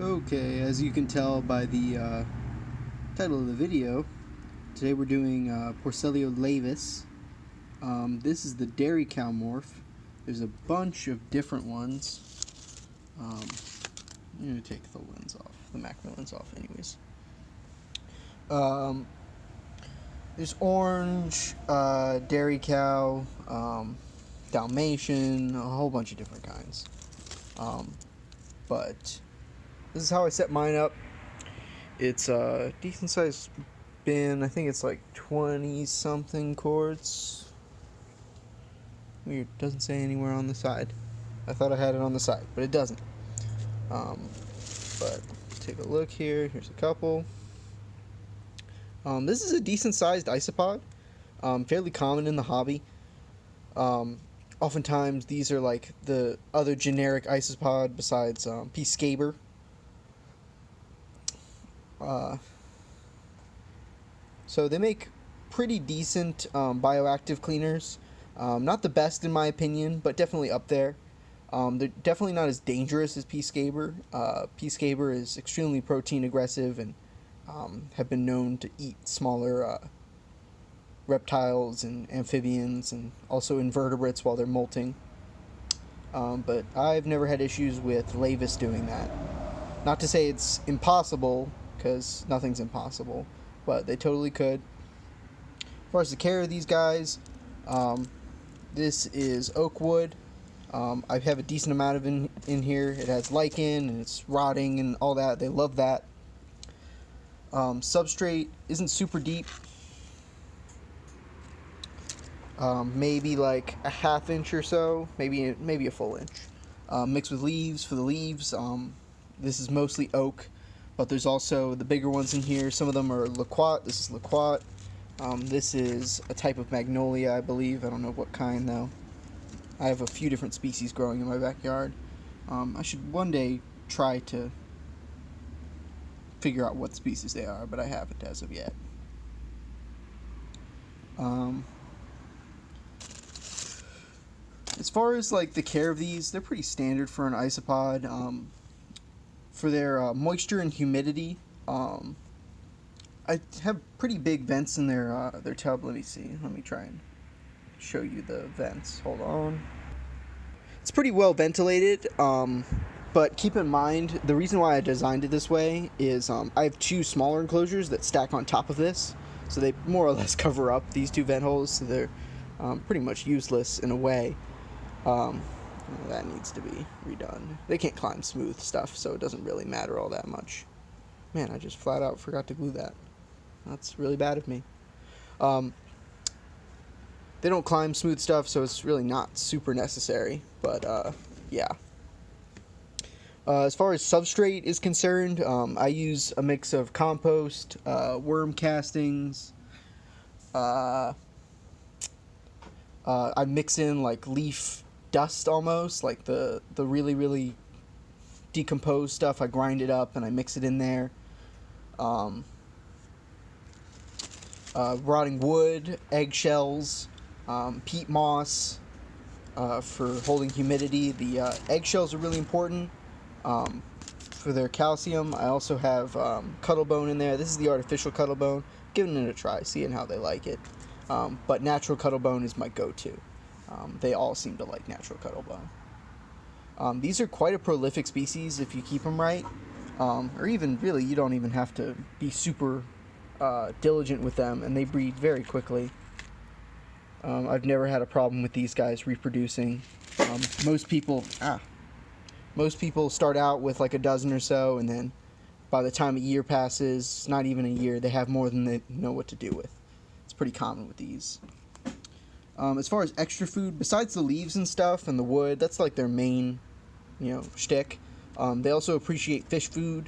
Okay, as you can tell by the title of the video, today we're doing Porcellio Laevis. This is the dairy cow morph. There's a bunch of different ones. I'm going to take the lens off, the macro lens off anyways. There's orange, dairy cow, Dalmatian, a whole bunch of different kinds. But this is how I set mine up. It's a decent sized bin. I think it's like 20 something quarts. Weird, doesn't say anywhere on the side. I thought I had it on the side, but it doesn't. But take a look here. Here's a couple. This is a decent sized isopod. Fairly common in the hobby. Oftentimes these are like the other generic isopod besides Peacecaber. So they make pretty decent bioactive cleaners. Not the best in my opinion, but definitely up there. They're definitely not as dangerous as Peacecaber. Peacecaber is extremely protein aggressive and have been known to eat smaller reptiles and amphibians and also invertebrates while they're molting. But I've never had issues with Laevis doing that. Not to say it's impossible, because nothing's impossible, but they totally could. As far as the care of these guys, this is oak wood. I have a decent amount of in here. It has lichen and it's rotting and all that. They love that. Substrate isn't super deep. Maybe like a half inch or so, maybe a full inch. Mixed with leaves. For the leaves, this is mostly oak, but there's also the bigger ones in here. Some of them are loquat. This is loquat. This is a type of magnolia, I believe. I don't know what kind though. I have a few different species growing in my backyard. I should one day try to figure out what species they are, but I haven't as of yet. As far as like the care of these, they're pretty standard for an isopod. For their moisture and humidity, I have pretty big vents in their tub. Let me see. Let me try and show you the vents. Hold on. It's pretty well ventilated, but keep in mind the reason why I designed it this way is I have two smaller enclosures that stack on top of this, so they more or less cover up these two vent holes, so they're pretty much useless in a way. That needs to be redone. They can't climb smooth stuff, so it doesn't really matter all that much. Man, I just flat out forgot to glue that. That's really bad of me. They don't climb smooth stuff, so it's really not super necessary, but yeah. As far as substrate is concerned, I use a mix of compost, worm castings. I mix in like leaf dust almost, like the really, really decomposed stuff. I grind it up and I mix it in there. Rotting wood, eggshells, peat moss for holding humidity. The eggshells are really important for their calcium. I also have cuttlebone in there. This is the artificial cuttlebone. Giving it a try, seeing how they like it. But natural cuttlebone is my go-to. They all seem to like natural cuttlebone. These are quite a prolific species if you keep them right. Or even, really, you don't even have to be super diligent with them, and they breed very quickly. I've never had a problem with these guys reproducing. Most people start out with like a dozen or so, and then by the time a year passes, not even a year, they have more than they know what to do with. It's pretty common with these. As far as extra food, besides the leaves and stuff and the wood, that's like their main, shtick. They also appreciate fish food.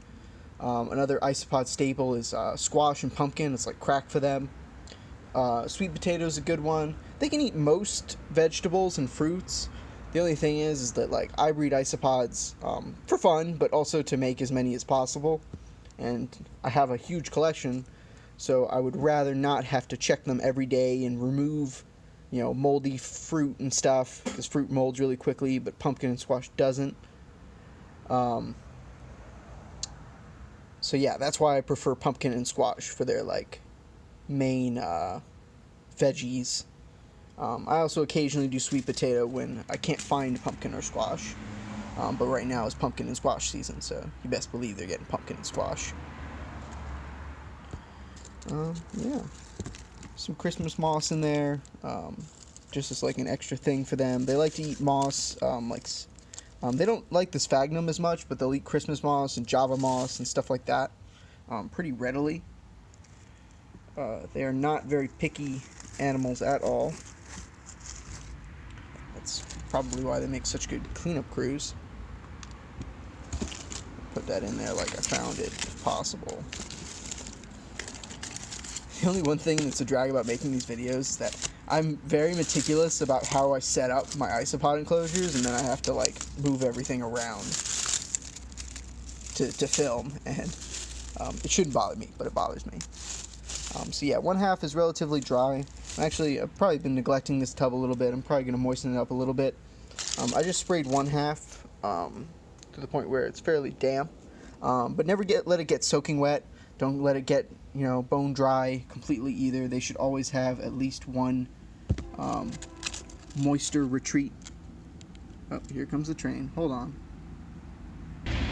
Another isopod staple is squash and pumpkin. It's like crack for them. Sweet potato is a good one. They can eat most vegetables and fruits. The only thing is that like I breed isopods for fun, but also to make as many as possible. And I have a huge collection, so I would rather not have to check them every day and remove, moldy fruit and stuff, because fruit molds really quickly, but pumpkin and squash doesn't. So yeah, that's why I prefer pumpkin and squash for their like main veggies. I also occasionally do sweet potato when I can't find pumpkin or squash. But right now is pumpkin and squash season, so you best believe they're getting pumpkin and squash. Yeah, some Christmas moss in there, just as like an extra thing for them. They like to eat moss, they don't like the sphagnum as much, but they'll eat Christmas moss and Java moss and stuff like that pretty readily. They are not very picky animals at all. That's probably why they make such good cleanup crews. Put that in there like I found it, if possible. The only one thing that's a drag about making these videos is that I'm very meticulous about how I set up my isopod enclosures, and then I have to like move everything around to film, and it shouldn't bother me, but it bothers me. So yeah, one half is relatively dry. Actually, I've probably been neglecting this tub a little bit. I'm probably going to moisten it up a little bit. I just sprayed one half to the point where it's fairly damp, but never let it get soaking wet. Don't let it get, bone dry completely either. They should always have at least one moisture retreat. Oh, here comes the train. Hold on.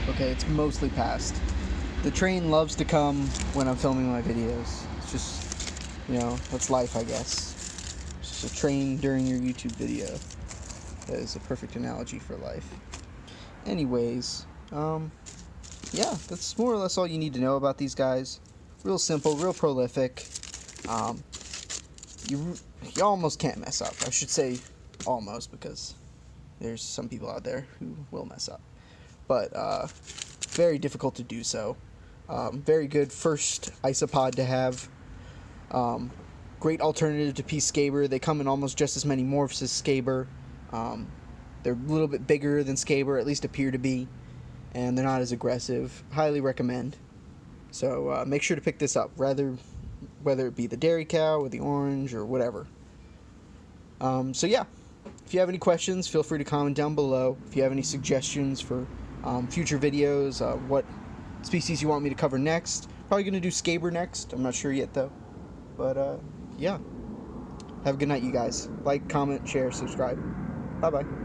Okay, it's mostly passed. The train loves to come when I'm filming my videos. It's just, that's life, I guess. It's just a train during your YouTube video. That is a perfect analogy for life. Anyways, yeah, that's more or less all you need to know about these guys. Real simple, real prolific. You almost can't mess up. I should say almost, because there's some people out there who will mess up. But very difficult to do so. Very good first isopod to have. Great alternative to P. scaber. They come in almost just as many morphs as scaber. They're a little bit bigger than scaber, at least appear to be. And they're not as aggressive. Highly recommend. So make sure to pick this up, whether it be the dairy cow or the orange or whatever. So yeah, if you have any questions, feel free to comment down below. If you have any suggestions for future videos, what species you want me to cover next. Probably going to do scaber next. I'm not sure yet though. But yeah, have a good night, you guys. Like, comment, share, subscribe. Bye-bye.